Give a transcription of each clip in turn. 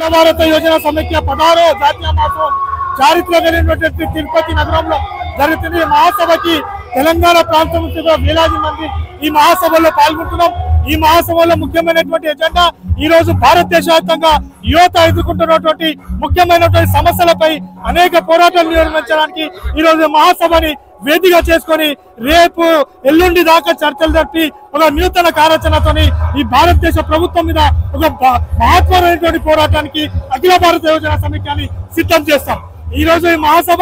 అఖిల భారత యోజన సమైక్య 16వ జాతీయ మహోత్సవం చారిత్రకమైనటువంటి తిరుపతి నగరంలో జరుగుతుంది। ఈ మహాసభకి తెలంగాణ ప్రాంతం నుంచి వేలాది మంది ఈ మహాసభలో పాల్గొంటున్నాం। ఈ మహాసభలో ముఖ్యమైనటువంటి ఎజెండా ఈ రోజు భారతదేశవ్యాప్తంగా యువత ఎదుర్కొంటున్నటువంటి ముఖ్యమైనటువంటి సమస్యలపై అనేక పోరాటాలు నిర్వహించడానికి ఈ రోజు మహాసభని వేదిక చేసుకొని రేపు ఎల్లుండి దాకా చర్చలు జరిపి ఒక నూతన కార్యాచరణతోని ఈ భారతదేశ ప్రభుత్వం మీద ఒక మహత్వమైనటువంటి పోరాటానికి అఖిల భారత యోజన సమైక్యాన్ని సిద్ధం చేస్తాం। ఈ రోజు ఈ మహాసభ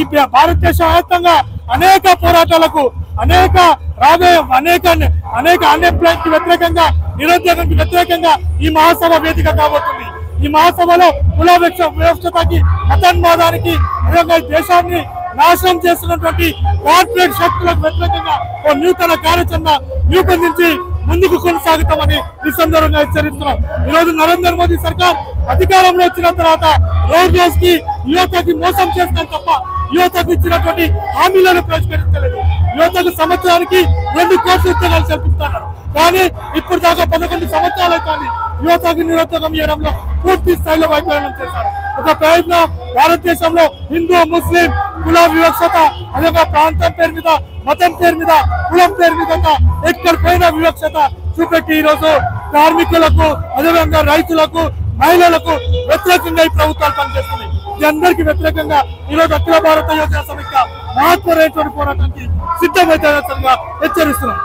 ఈ భారతదేశ వ్యాప్తంగా అనేక పోరాటాలకు అనేక అన్ఎంప్లాయ్మెంట్ కి వ్యతిరేకంగా నిరుద్యోగానికి వ్యతిరేకంగా ఈ మహాసభ వేదిక కాబోతుంది। ఈ మహాసభలో కుల వివక్షతకి మతోన్మాదానికి దేశాన్ని నాశనం చేస్తున్నటువంటి కార్పొరేట్ శక్తులకు వ్యతిరేకంగా ఒక నూతన కార్యాచరణ రూపొందించి ముందుకు కొనసాగుతామని ఈ సందర్భంగా హెచ్చరిస్తున్నాం। ఈ రోజు నరేంద్ర మోదీ సర్కార్ అధికారంలో వచ్చిన తర్వాత రోజుకి యువతకి మోసం చేస్తాం తప్ప యువతకు ఇచ్చినటువంటి హామీలను ప్రవేశపెట్టలేదు। యువతకు సంవత్సరానికి 2 కోట్ల ఉద్యోగాలు కల్పిస్తున్నారు, కానీ ఇప్పుడు దాకా 11 సంవత్సరాలు కానీ యువతకు నిరుద్యోగం ఇవ్వడంలో పూర్తి స్థాయిలో వైఫల్యం చేశారు। ఒక ప్రయత్నం భారతదేశంలో హిందూ ముస్లిం కుల వివక్షత అదే ప్రాంతం పేరు మీద మతం పేరు మీద కులం పేరు మీద ఎక్కడ పోయిన వివక్షత చూపెట్టి ఈ రోజు కార్మికులకు అదేవిధంగా రైతులకు మహిళలకు వ్యతిరేకంగా ఈ ప్రభుత్వాలు పనిచేస్తున్నాయి। ఈ అందరికీ వ్యతిరేకంగా ఈ రోజు అఖిల భారత యోజన సమైక్య మహత్వమైనటువంటి పోరాటానికి సిద్ధమైతే హెచ్చరిస్తున్నాం।